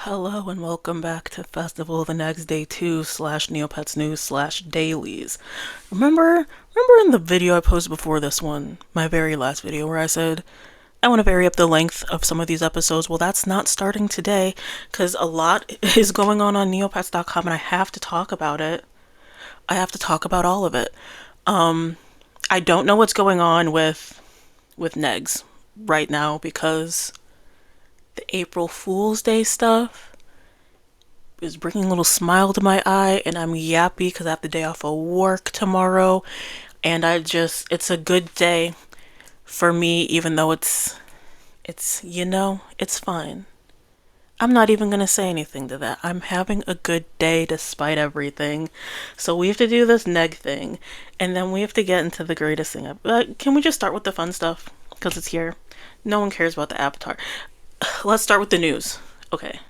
Hello and welcome back to Festival of the Next Day 2 slash Neopets News slash dailies. Remember in the video I posted before this one, my very last video where I said I want to vary up the length of some of these episodes? Well, that's not starting today because a lot is going on neopets.com and I have to talk about it. I have to talk about all of it. I don't know what's going on with Neggs right now because the April Fool's Day stuff is bringing a little smile to my eye, and I'm yappy because I have the day off of work tomorrow, and it's a good day for me, even though it's fine. I'm not even gonna say anything to that. I'm having a good day despite everything. So we have to do this neg thing, and then we have to get into the greatest thing. Can we just start with the fun stuff? Because it's here. No one cares about the avatar. Let's start with the news. Okay,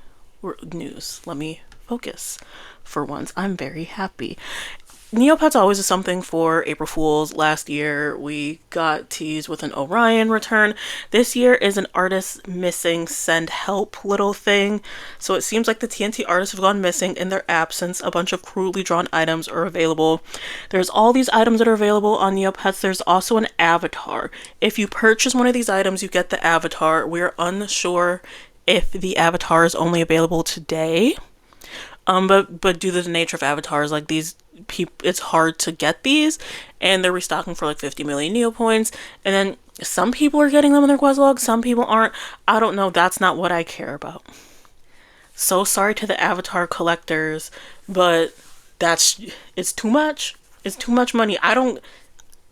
news. Let me focus for once. I'm very happy. Neopets always is something for April Fools. Last year we got teased with an Orion return. This year is an artist missing send help little thing. So it seems like the TNT artists have gone missing. In their absence, a bunch of crudely drawn items are available. There's all these items that are available on Neopets. There's also an avatar. If you purchase one of these items, you get the avatar. We're unsure if the avatar is only available today. But due to the nature of avatars, like these people, it's hard to get these, and they're restocking for like 50 million Neopoints, and then some people are getting them in their quest log, some people aren't. I don't know. That's not what I care about. So sorry to the avatar collectors, but it's too much. It's too much money. I don't.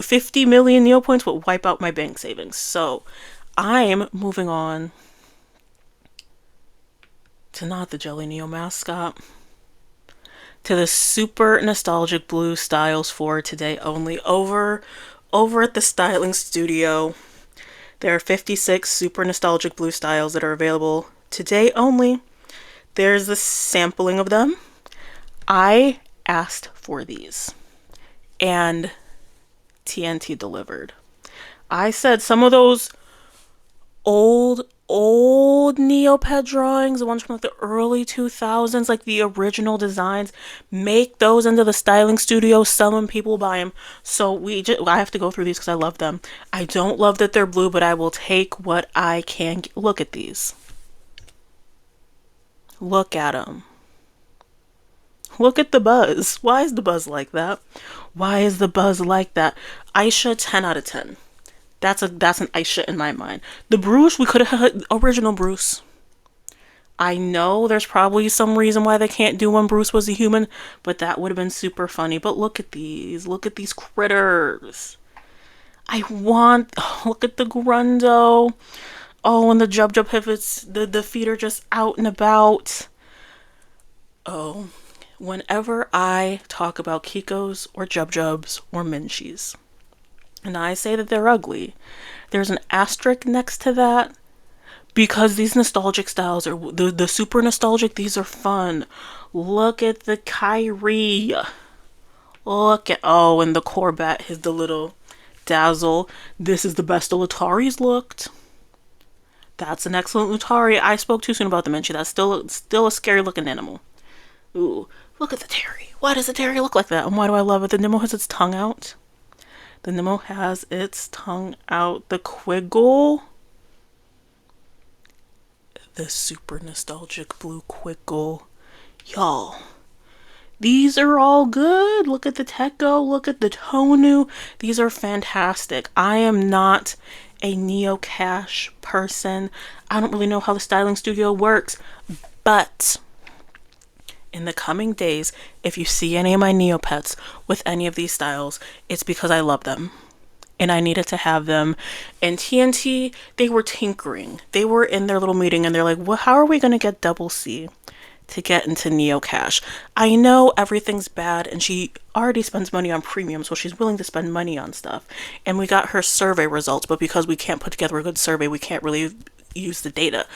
50 million Neopoints would wipe out my bank savings. So I'm moving on to not the jellyneo mascot, to the super nostalgic blue styles for today only. Over at the styling studio, there are 56 super nostalgic blue styles that are available today only. There's a sampling of them. I asked for these, and TNT delivered. I said some of those old Neopet drawings, the ones from like the early 2000s, like the original designs, make those into the styling studio, sell them, people buy them. So I have to go through these because I love them. I don't love that they're blue, but I will take what I can get. Look at these. Look at them. Look at the buzz. Why is the buzz like that? Why is the buzz like that? Aisha, 10 out of 10. That's an Aisha in my mind. The Bruce, we could have had original Bruce. I know there's probably some reason why they can't do when Bruce was a human, but that would have been super funny. But look at these. Look at these critters. Look at the Grundo. Oh, and the Jub pivots. The feet are just out and about. Oh, whenever I talk about Kikos or Jubs or Minchies, and I say that they're ugly, there's an asterisk next to that because these nostalgic styles are the super nostalgic. These are fun. Look at the Kyrie. And the Corvette is the little Dazzle. This is the best the Lutaris looked. That's an excellent Lutari. I spoke too soon about the Minchie. That's still a scary looking animal. Ooh, look at the Terry. Why does the Terry look like that? And why do I love it? The Nemo has its tongue out. The Nemo has its tongue out. The Quiggle. The super nostalgic blue Quiggle. Y'all, these are all good. Look at the Tecco. Look at the Tonu. These are fantastic. I am not a Neo Cash person. I don't really know how the styling studio works. But in the coming days, if you see any of my Neopets with any of these styles, it's because I love them and I needed to have them. And TNT, they were tinkering. They were in their little meeting and they're like, well, how are we going to get DoubleCee to get into Neo Cash? I know everything's bad and she already spends money on premium, so she's willing to spend money on stuff. And we got her survey results, but because we can't put together a good survey, we can't really use the data.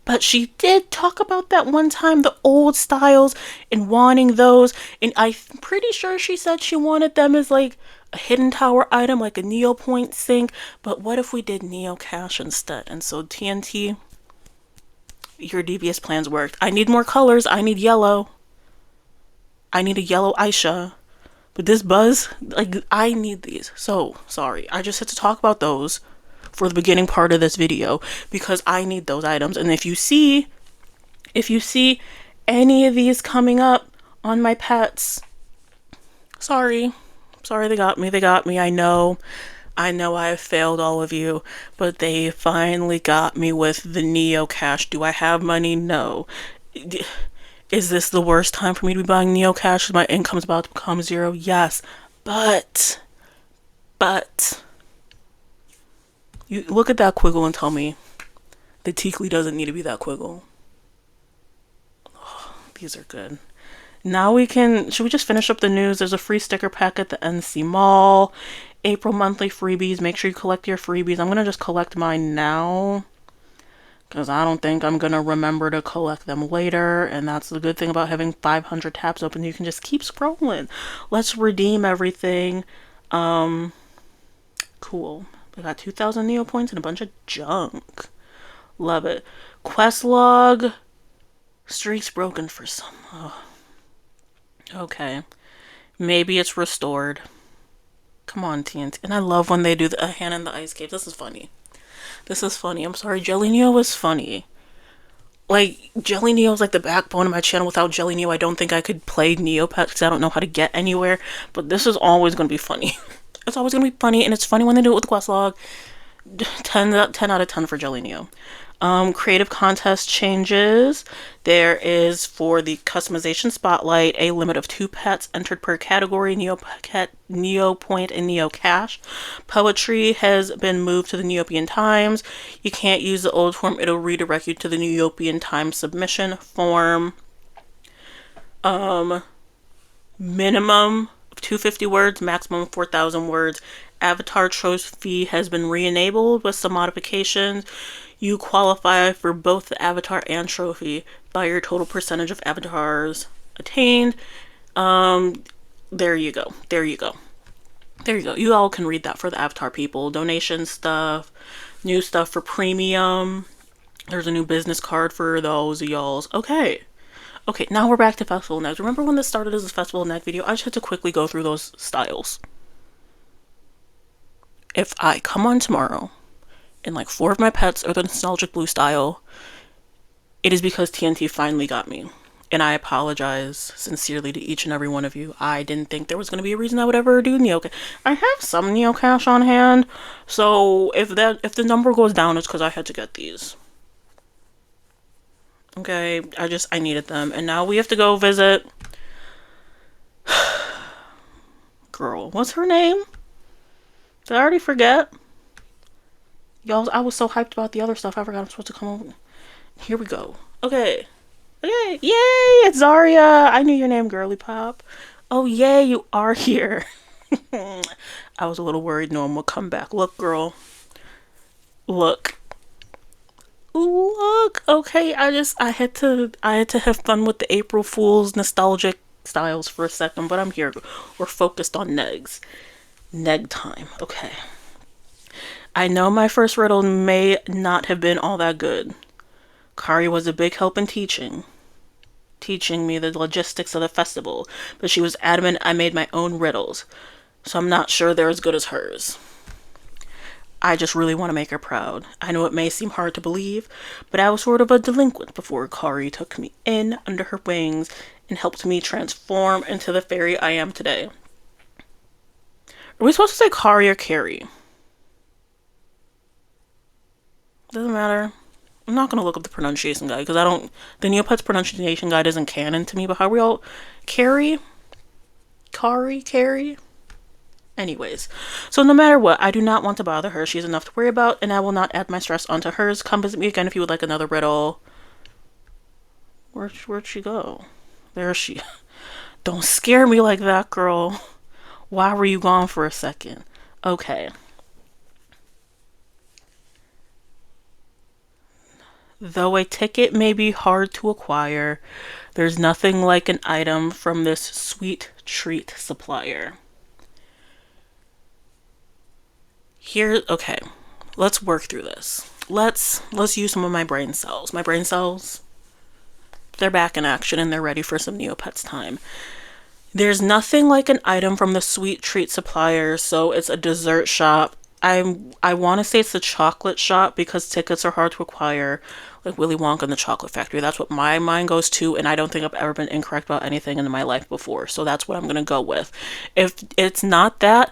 But she did talk about that one time, the old styles and wanting those. And I'm pretty sure she said she wanted them as like a hidden tower item, like a Neopoint sink. But what if we did Neo Cash instead? And so TNT, your devious plans worked. I need more colors. I need yellow. I need a yellow Aisha. But this Buzz, like, I need these. So, sorry. I just had to talk about those for the beginning part of this video because I need those items. And if you see any of these coming up on my pets, sorry. Sorry they got me. I know I have failed all of you, but they finally got me with the Neo cash. Do I have money? No. Is this the worst time for me to be buying Neo cash? My income's about to become zero? Yes. But you look at that Quiggle and tell me the Teekly doesn't need to be that Quiggle. Oh, these are good. Now should we just finish up the news? There's a free sticker pack at the NC Mall. April monthly freebies. Make sure you collect your freebies. I'm going to just collect mine now because I don't think I'm going to remember to collect them later. And that's the good thing about having 500 tabs open. You can just keep scrolling. Let's redeem everything. Cool. I got 2,000 Neopoints and a bunch of junk. Love it. Quest log. Streaks broken for some. Oh. Okay. Maybe it's restored. Come on, TNT. And I love when they do a hand in the ice cave. This is funny. I'm sorry. Jellyneo was funny. Like, Jellyneo is like the backbone of my channel. Without Jellyneo, I don't think I could play Neopets because I don't know how to get anywhere. But this is always going to be funny. It's always going to be funny. And it's funny when they do it with the quest log. 10 out of 10 for Jellyneo. Creative contest changes. There is, for the customization spotlight, a limit of 2 pets entered per category: Neopoint and Neo Cash. Poetry has been moved to the Neopian Times. You can't use the old form. It'll redirect you to the Neopian Times submission form. Minimum of 250 words, maximum 4,000 words. Avatar trophy has been re-enabled with some modifications. You qualify for both the avatar and trophy by your total percentage of avatars attained. There you go. You all can read that for the avatar people. Donation stuff, new stuff for premium. There's a new business card for those y'alls. Okay, now we're back to Festival Neggs. Remember when this started as a Festival Negg video? I just had to quickly go through those styles. If I come on tomorrow and like 4 of my pets are the nostalgic blue style, it is because TNT finally got me. And I apologize sincerely to each and every one of you. I didn't think there was going to be a reason I would ever do Neo. I have some Neo cash on hand, so if the number goes down, it's because I had to get these. Okay, I needed them. And now we have to go visit girl, what's her name? Did I already forget? Y'all, I was so hyped about the other stuff, I forgot I'm supposed to come over. Here we go. Okay. Yay, it's Zarya. I knew your name, girly pop. Oh, yay, you are here. I was a little worried no one would come back. Look, girl. Look. Okay, I had to have fun with the April Fool's nostalgic styles for a second, but I'm here. We're focused on Neggs. Negg time. Okay. I know my first riddle may not have been all that good. Kari was a big help in teaching me the logistics of the festival, but she was adamant I made my own riddles, so I'm not sure they're as good as hers. I just really want to make her proud. I know it may seem hard to believe, but I was sort of a delinquent before Kari took me in under her wings and helped me transform into the fairy I am today. Are we supposed to say Kari or Carrie? Doesn't matter. I'm not going to look up the pronunciation guide because the Neopets pronunciation guide isn't canon to me, but how are we all... Carrie? Anyways, so no matter what, I do not want to bother her. She's enough to worry about, and I will not add my stress onto hers. Come visit me again if you would like another riddle. Where'd she go? There she... Don't scare me like that, girl. Why were you gone for a second? Okay. Though a ticket may be hard to acquire, there's nothing like an item from this sweet treat supplier. Okay. let's work through this. Let's use some of my brain cells. My brain cells, they're back in action and they're ready for some Neopets time. There's nothing like an item from the sweet treat supplier, so it's a dessert shop. I want to say it's the chocolate shop because tickets are hard to acquire, like Willy Wonka and the Chocolate Factory. That's what my mind goes to, and I don't think I've ever been incorrect about anything in my life before, so that's what I'm gonna go with. If it's not that,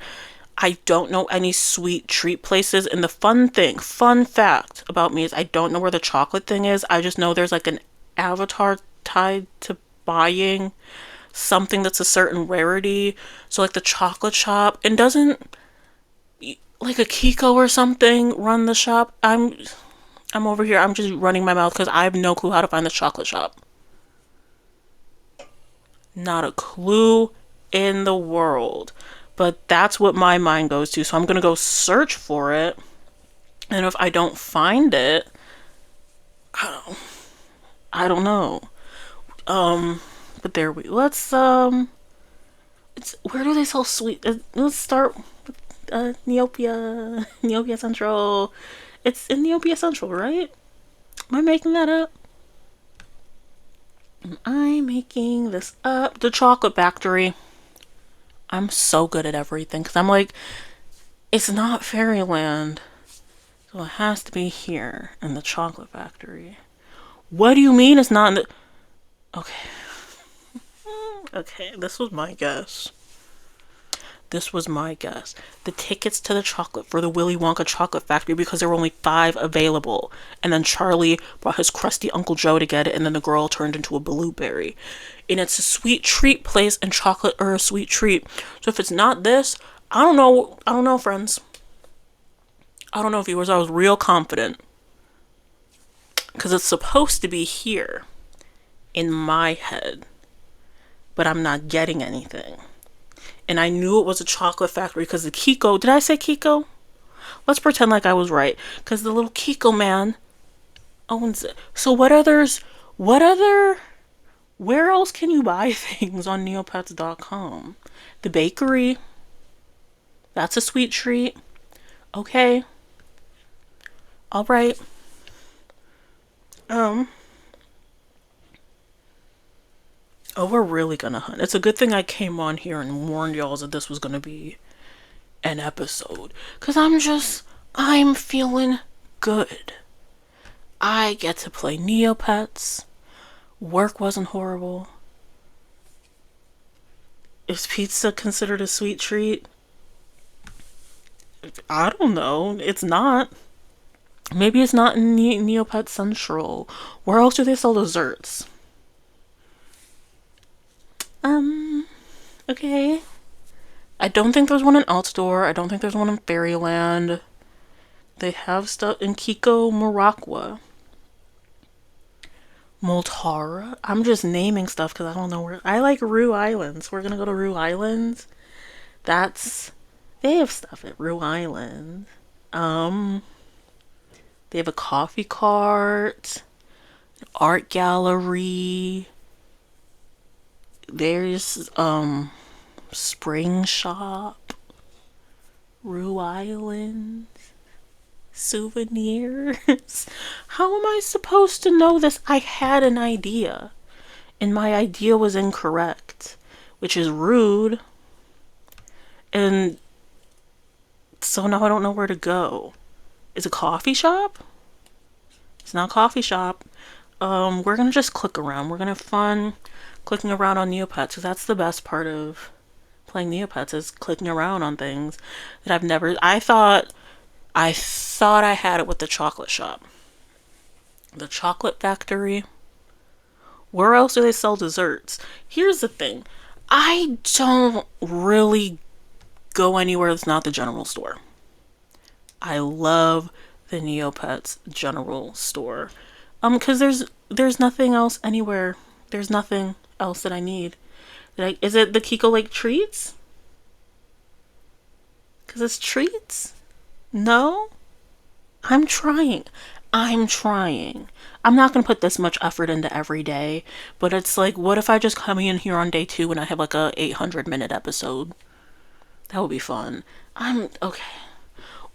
I don't know any sweet treat places. And the fun fact about me is I don't know where the chocolate thing is. I just know there's like an avatar tied to buying something that's a certain rarity. So like the chocolate shop, and doesn't like a Kiko or something run the shop? I'm over here. I'm just running my mouth because I have no clue how to find the chocolate shop. Not a clue in the world. But that's what my mind goes to. So I'm going to go search for it. And if I don't find it, I don't know. But there we let's it's where do they sell sweet? Let's start with Neopia, Neopia Central. It's in Neopia Central, right? Am I making that up? Am I making this up? The Chocolate Factory. I'm so good at everything because I'm like, it's not Fairyland, so it has to be here in the Chocolate Factory. What do you mean it's not in the? Okay. Okay, this was my guess. This was my guess. The tickets to the chocolate for the Willy Wonka Chocolate Factory because there were only 5 available. And then Charlie brought his crusty Uncle Joe to get it, and then the girl turned into a blueberry. And it's a sweet treat place and chocolate or a sweet treat. So if it's not this, I don't know. I don't know, friends. I don't know, viewers. I was real confident. Because it's supposed to be here in my head. But I'm not getting anything. And I knew it was a chocolate factory because the Kiko, did I say Kiko? Let's pretend like I was right. Because the little Kiko man owns it. So what other, where else can you buy things on neopets.com? The bakery. That's a sweet treat. Okay. All right. Oh, we're really gonna hunt. It's a good thing I came on here and warned y'all that this was gonna be an episode. Because I'm feeling good. I get to play Neopets. Work wasn't horrible. Is pizza considered a sweet treat? I don't know. It's not. Maybe it's not in Neopets Central. Where else do they sell desserts? Okay. I don't think there's one in Outdoor. I don't think there's one in Fairyland. They have stuff in Kiko Morocco. Multara. I'm just naming stuff because I don't know where. I like Rue Islands. We're gonna go to Rue Islands. They have stuff at Rue Island. They have a coffee cart, an art gallery. There's Spring Shop, Rue Island, souvenirs. How am I supposed to know this? I had an idea, and my idea was incorrect, which is rude. And so now I don't know where to go. Is it a coffee shop? It's not a coffee shop. We're gonna just click around. We're gonna have fun clicking around on Neopets, because that's the best part of playing Neopets, is clicking around on things that I've never. I thought I had it with the chocolate shop, the Chocolate Factory. Where else do they sell desserts? Here's the thing, I don't really go anywhere that's not the general store. I love the Neopets general store, because there's nothing else anywhere. There's nothing else that I need. Is it the Kiko Lake treats? Because it's treats? No? I'm trying. I'm not going to put this much effort into every day, but it's like, what if I just come in here on day 2 and I have like a 800-minute episode? That would be fun. Okay.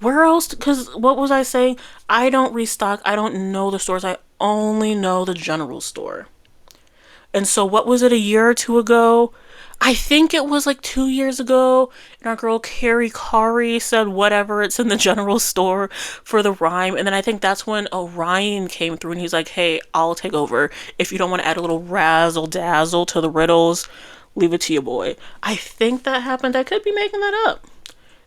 Where else? Because what was I saying? I don't restock. I don't know the stores. I only know the general store. And so, what was it, a year or two ago? I think it was like 2 years ago. And our girl Carrie Kari said, whatever, it's in the general store for the rhyme. And then I think that's when Orion came through and he's like, hey, I'll take over. If you don't want to add a little razzle dazzle to the riddles, leave it to your boy. I think that happened. I could be making that up.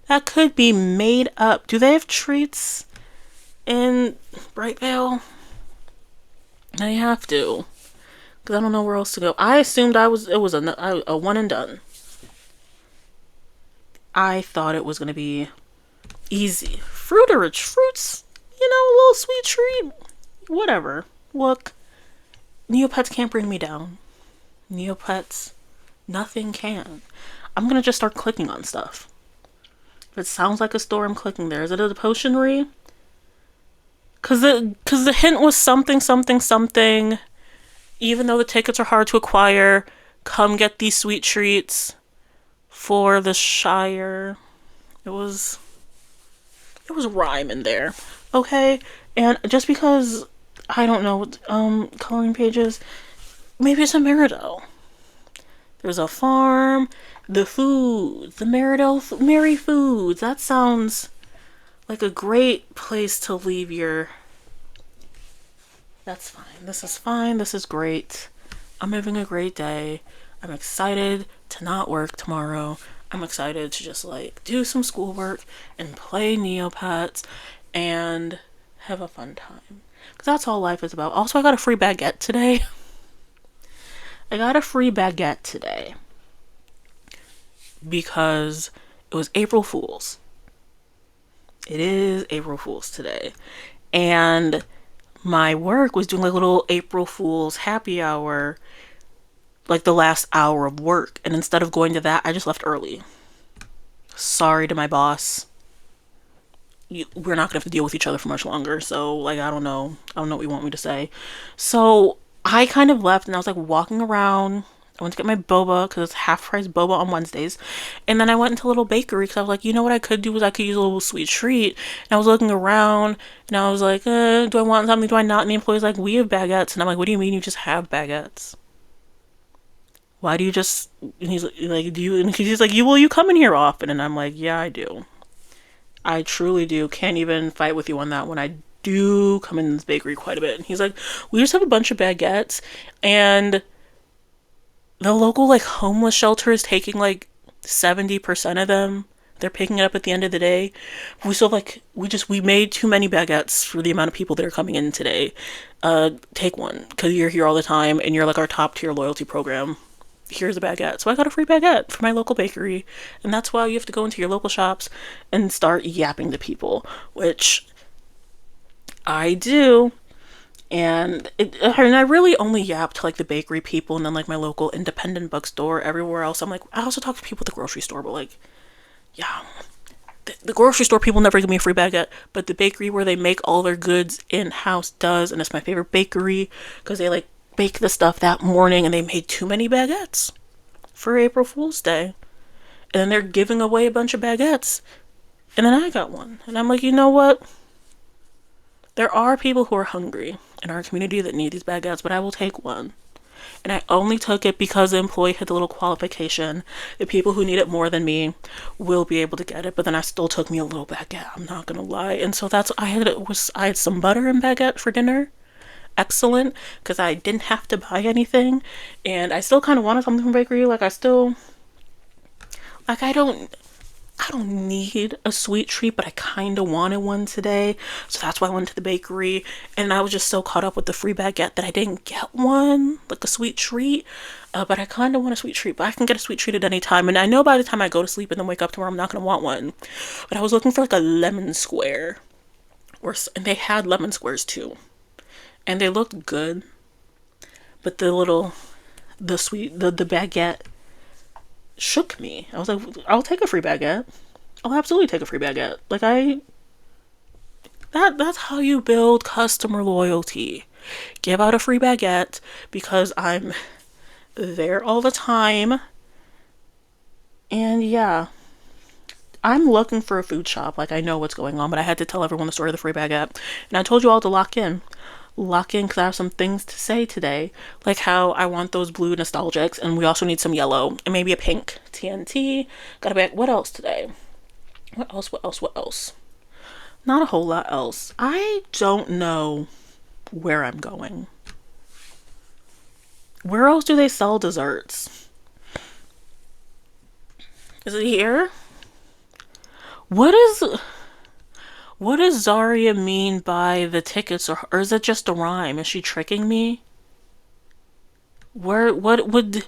That could be made up. Do they have treats in Brightvale? They have to. Because I don't know where else to go. I assumed it was a one and done. I thought it was going to be easy. Fruiterage. Fruits. You know, a little sweet treat. Whatever. Look, Neopets can't bring me down. Neopets, nothing can. I'm going to just start clicking on stuff. If it sounds like a store, I'm clicking there. Is it a potionery? Because the hint was something, something, something. Even though the tickets are hard to acquire, come get these sweet treats for the Shire. It was rhyme in there. Okay? And just because I don't know coloring pages, maybe it's a Meridell. There's a farm, the foods, the Meridell Merry Foods. That sounds like a great place to leave your... That's fine. This is fine. This is great. I'm having a great day. I'm excited to not work tomorrow. I'm excited to just like do some schoolwork and play Neopets and have a fun time. Because that's all life is about. Also, I got a free baguette today. Because it was April Fool's. It is April Fool's today. And my work was doing like a little April Fool's happy hour, like the last hour of work. And instead of going to that, I just left early. Sorry to my boss. We're not gonna have to deal with each other for much longer. So like, I don't know what you want me to say. So I kind of left and I was like walking around. I went to get my boba because it's half price boba on Wednesdays. And then I went into a little bakery because I was like, you know what I could do is I could use a little sweet treat. And I was looking around and I was like, do I want something? Do I not? And the employee's like, we have baguettes. And I'm like, what do you mean you just have baguettes? Why do you just... And he's like, do you... And he's like, you come in here often? And I'm like, yeah, I do. I truly do. Can't even fight with you on that one. I do come in this bakery quite a bit. And he's like, we just have a bunch of baguettes and... the local like homeless shelter is taking like 70% of them. They're picking it up at the end of the day. We still like we made too many baguettes for the amount of people that are coming in today. Take one because you're here all the time and you're like our top tier loyalty program. Here's a baguette. So I got a free baguette from my local bakery, and that's why you have to go into your local shops and start yapping to people, which I do. And I really only yap to like the bakery people and then like my local independent bookstore. Everywhere else, I'm like, I also talk to people at the grocery store, but like, yeah, the grocery store people never give me a free baguette, but the bakery where they make all their goods in-house does, and it's my favorite bakery because they like bake the stuff that morning and they made too many baguettes for April Fool's Day. And then they're giving away a bunch of baguettes. And then I got one. And I'm like, you know what? There are people who are hungry in our community that need these baguettes, but I will take one. And I only took it because the employee had the little qualification. The people who need it more than me will be able to get it, but then I still took me a little baguette. I'm not gonna lie. And so that's I had some butter and baguette for dinner. Excellent, because I didn't have to buy anything, and I still kind of wanted something from bakery. Like I don't need a sweet treat, but I kind of wanted one today. So that's why I went to the bakery. And I was just so caught up with the free baguette that I didn't get one, like a sweet treat. But I kind of want a sweet treat. But I can get a sweet treat at any time. And I know by the time I go to sleep and then wake up tomorrow, I'm not going to want one. But I was looking for like a lemon square. And they had lemon squares too. And they looked good. But the baguette shook me. I was like, I'll take a free baguette. I'll absolutely take a free baguette. Like that's how you build customer loyalty. Give out a free baguette because I'm there all the time. And yeah, I'm looking for a food shop. Like, I know what's going on, but I had to tell everyone the story of the free baguette. And I told you all to lock in. Lock in because I have some things to say today. Like how I want those blue nostalgics, and we also need some yellow and maybe a pink. TNT. Got a bag. What else today? What else? What else? What else? Not a whole lot else. I don't know where I'm going. Where else do they sell desserts? Is it here? What does Zarya mean by the tickets, or is it just a rhyme? Is she tricking me? What would...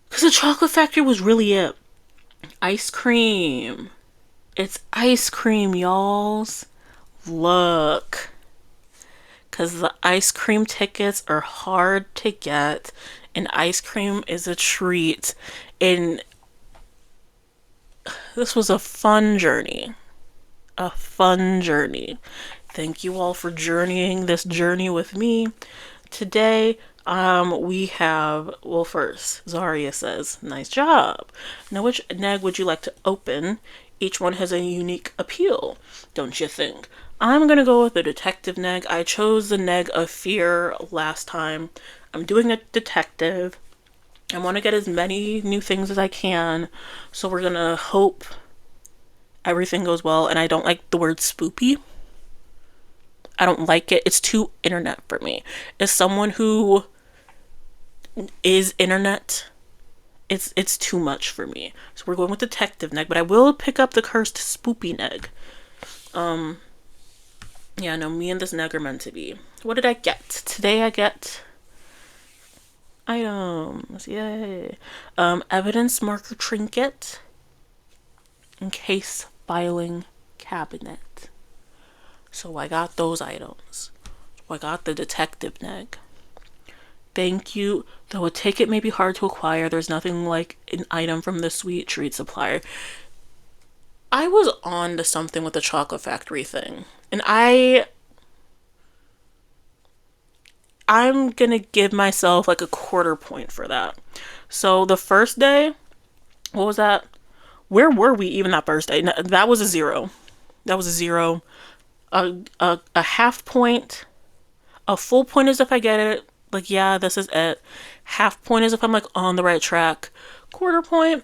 Because the chocolate factory was really it. Ice cream. It's ice cream, y'alls. Look. Because the ice cream tickets are hard to get, and ice cream is a treat. And this was a fun journey. A fun journey. Thank you all for journeying this journey with me. Today, we have, well, first, Zarya says, nice job. Now, which Negg would you like to open? Each one has a unique appeal, don't you think? I'm gonna go with the detective Negg. I chose the Negg of fear last time. I'm doing a detective. I want to get as many new things as I can, so we're gonna hope everything goes well. And I don't like the word spoopy. I don't like it. It's too internet for me. As someone who is internet, it's too much for me. So we're going with detective Negg, but I will pick up the cursed spoopy Negg. Yeah, no, me and this Negg are meant to be. What did I get? Today I get items. Yay. Evidence marker trinket and case filing cabinet. So I got those items. So I got the detective Negg. Thank you. Though a ticket may be hard to acquire, there's nothing like an item from the sweet treat supplier. I was on to something with the chocolate factory thing. And I'm gonna give myself like a quarter point for that. So the first day, what was that? Where were we even that first day? That was a 0. That was a 0. A half point. A full point is if I get it. Like, yeah, this is it. Half point is if I'm like on the right track. Quarter point,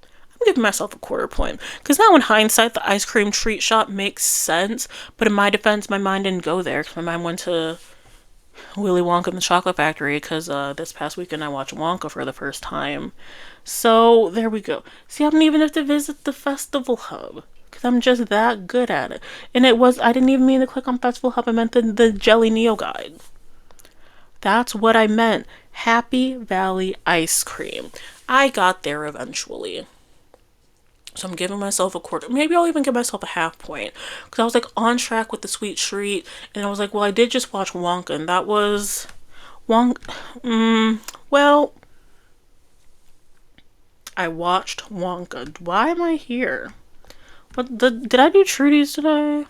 I'm giving myself a quarter point. Because now in hindsight, the ice cream treat shop makes sense. But in my defense, my mind didn't go there. Because my mind went to Willy Wonka and the Chocolate Factory. Because this past weekend I watched Wonka for the first time. So there we go. See, I don't even have to visit the festival hub. Because I'm just that good at it. And I didn't even mean to click on festival hub. I meant the jellyneo guide. That's what I meant. Happy Valley ice cream. I got there eventually. So I'm giving myself a quarter. Maybe I'll even give myself a half point. Because I was like on track with the sweet treat. And I was like, well, I did just watch Wonka. And that was... well... I watched Wonka. Why am I here? Did I do Trudy's today?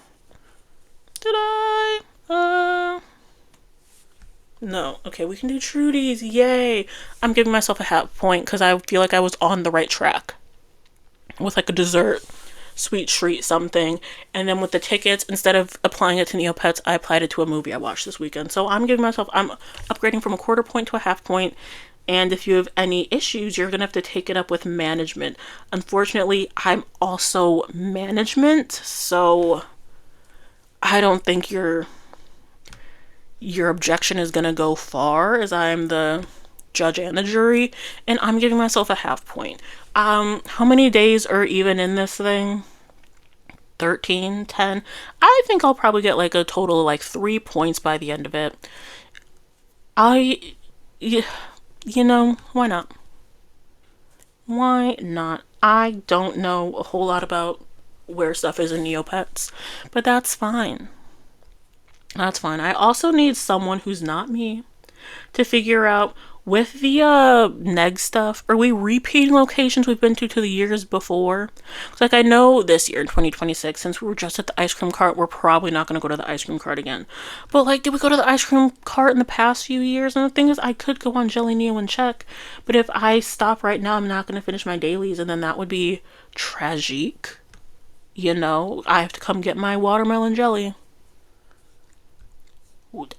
Did I? No. Okay, we can do Trudy's. Yay. I'm giving myself a half point because I feel like I was on the right track. With like a dessert, sweet treat, something. And then with the tickets, instead of applying it to Neopets, I applied it to a movie I watched this weekend. So I'm upgrading from a quarter point to a half point. And if you have any issues, you're going to have to take it up with management. Unfortunately, I'm also management. So I don't think your objection is going to go far, as I'm the judge and the jury, and I'm giving myself a half point. How many days are even in this thing? 13, 10? I think I'll probably get like a total of like 3 points by the end of it. You know, why not? Why not? I don't know a whole lot about where stuff is in Neopets, but that's fine. That's fine. I also need someone who's not me to figure out with the Neggs stuff, are we repeating locations we've been to the years before? Like, I know this year in 2026, since we were just at the ice cream cart, we're probably not going to go to the ice cream cart again. But like, did we go to the ice cream cart in the past few years? And the thing is, I could go on jellyneo and check, but if I stop right now, I'm not going to finish my dailies, and then that would be tragic. You know, I have to come get my watermelon jelly.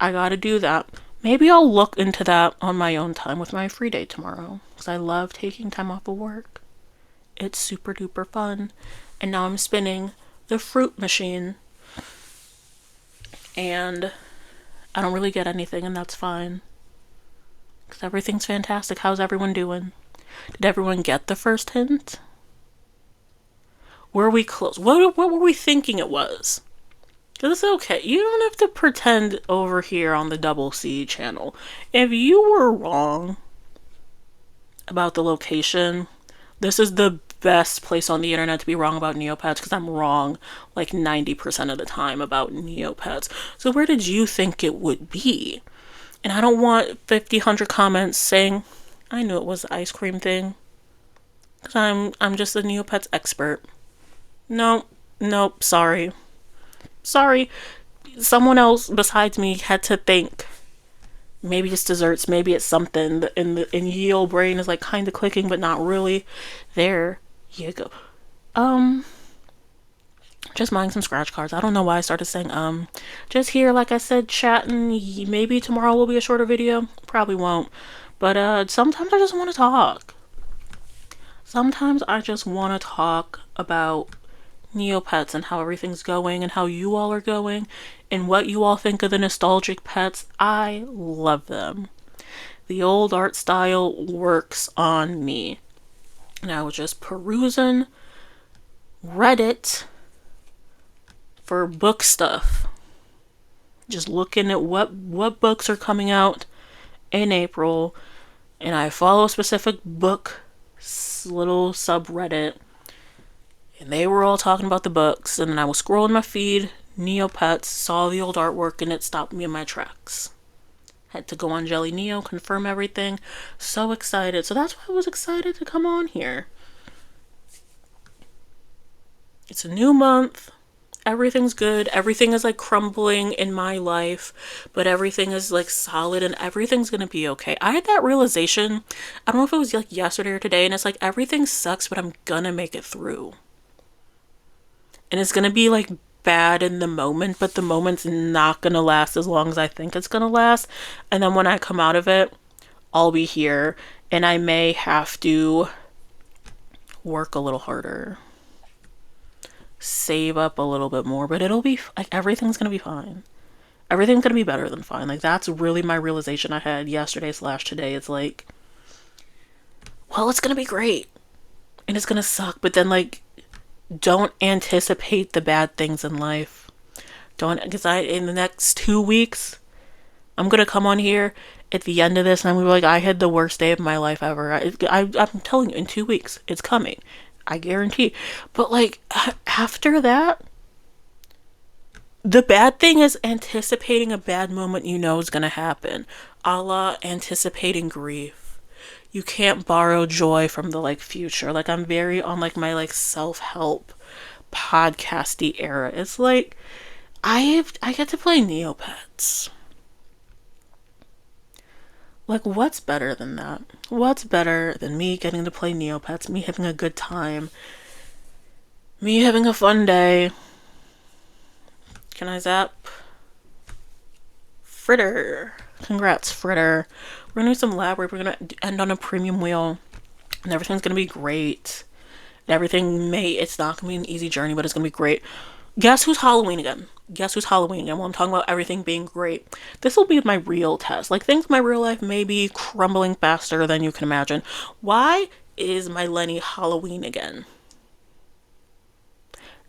I gotta do that. Maybe I'll look into that on my own time with my free day tomorrow. Because I love taking time off of work. It's super duper fun. And now I'm spinning the fruit machine. And I don't really get anything, and that's fine. Because everything's fantastic. How's everyone doing? Did everyone get the first hint? Were we close? What were we thinking it was? Because it's okay. You don't have to pretend over here on the DoubleCee channel. If you were wrong about the location, this is the best place on the internet to be wrong about Neopets, because I'm wrong like 90% of the time about Neopets. So where did you think it would be? And I don't want 100 comments saying, I knew it was the ice cream thing. Because I'm just a Neopets expert. Nope, sorry. Someone else besides me had to think. Maybe it's desserts, maybe it's something. In ye old brain is like kind of clicking, but not really. There you go. Just buying some scratch cards. I don't know why I started saying just here, like I said, chatting. Maybe tomorrow will be a shorter video. Probably won't. But sometimes I just want to talk. Sometimes I just want to talk about Neopets and how everything's going and how you all are going and what you all think of the nostalgic pets. I love them. The old art style works on me. And I was just perusing Reddit for book stuff. Just looking at what books are coming out in April. And I follow a specific book little subreddit. And they were all talking about the books. And then I was scrolling my feed, Neopets, saw the old artwork, and it stopped me in my tracks. Had to go on jellyneo, confirm everything. So excited. So that's why I was excited to come on here. It's a new month. Everything's good. Everything is like crumbling in my life, but everything is like solid and everything's gonna be okay. I had that realization, I don't know if it was like yesterday or today, and it's like everything sucks, but I'm gonna make it through. And it's gonna be like bad in the moment, but the moment's not gonna last as long as I think it's gonna last. And then when I come out of it, I'll be here, and I may have to work a little harder, save up a little bit more, but it'll be like everything's gonna be fine. Everything's gonna be better than fine. Like that's really my realization I had yesterday / today. It's like, well, it's gonna be great and it's gonna suck, but then like don't anticipate the bad things in life. Don't, because in the next 2 weeks I'm gonna come on here at the end of this and I'm gonna be like, I had the worst day of my life ever. I'm telling you, in 2 weeks it's coming, I guarantee. But like after that, the bad thing is anticipating a bad moment you know is gonna happen, a la anticipating grief. You can't borrow joy from the like future. Like I'm very on like my like self-help podcasty era. It's like I get to play Neopets. Like, what's better than that? What's better than me getting to play Neopets, me having a good time, me having a fun day? Can I zap? Fritter. Congrats, Fritter. We're gonna do some lab work. We're gonna end on a premium wheel. And everything's gonna be great. And it's not gonna be an easy journey, but it's gonna be great. Guess who's Halloween again? Well, I'm talking about everything being great. This will be my real test. Like, things in my real life may be crumbling faster than you can imagine. Why is my Lenny Halloween again?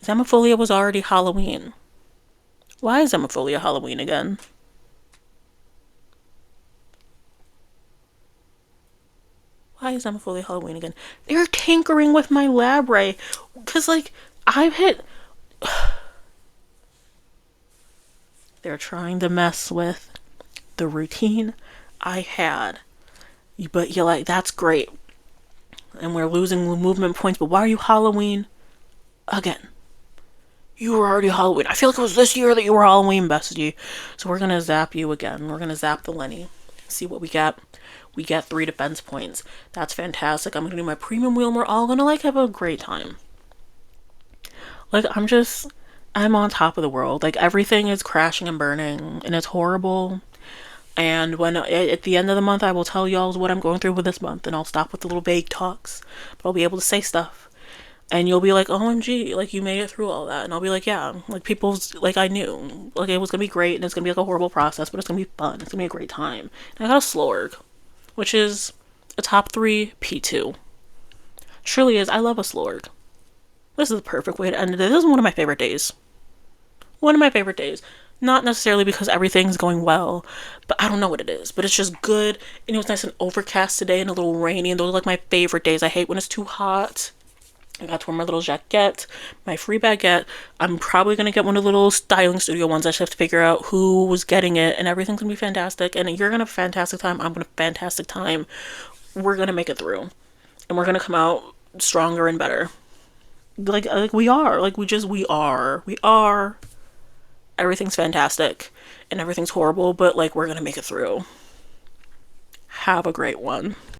Zemophilia was already Halloween. Why is Zemophilia Halloween again? Why is Zemophilia Halloween again? They're tinkering with my lab ray. Because, like, I've hit... They're trying to mess with the routine I had But you're like, that's great. And we're losing movement points, but why are you Halloween again? You were already Halloween. I feel like it was this year that you were Halloween, bestie. So we're gonna zap you again. We're gonna zap the Lenny. See what we get. We get 3 defense points. That's fantastic. I'm gonna do my premium wheel and we're all gonna like have a great time. Like I'm on top of the world. Like everything is crashing and burning and it's horrible. And when at the end of the month, I will tell y'all what I'm going through with this month, and I'll stop with the little vague talks. But I'll be able to say stuff, and you'll be like, "OMG, like you made it through all that," and I'll be like, "Yeah, like people's like I knew, like it was gonna be great, and it's gonna be like a horrible process, but it's gonna be fun. It's gonna be a great time." And I got a Slorg, which is a top 3 P2. Truly is. I love a Slorg. This is the perfect way to end it. This is one of my favorite days. One of my favorite days. Not necessarily because everything's going well, but I don't know what it is. But it's just good. And it was nice and overcast today and a little rainy. And those are like my favorite days. I hate when it's too hot. I got to wear my little jacket, my free baguette. I'm probably going to get one of the little styling studio ones. I just have to figure out who was getting it. And everything's going to be fantastic. And you're going to have a fantastic time. I'm going to have a fantastic time. We're going to make it through. And we're going to come out stronger and better. Like we are. We are. We are. Everything's fantastic and everything's horrible, but like we're gonna make it through. Have a great one.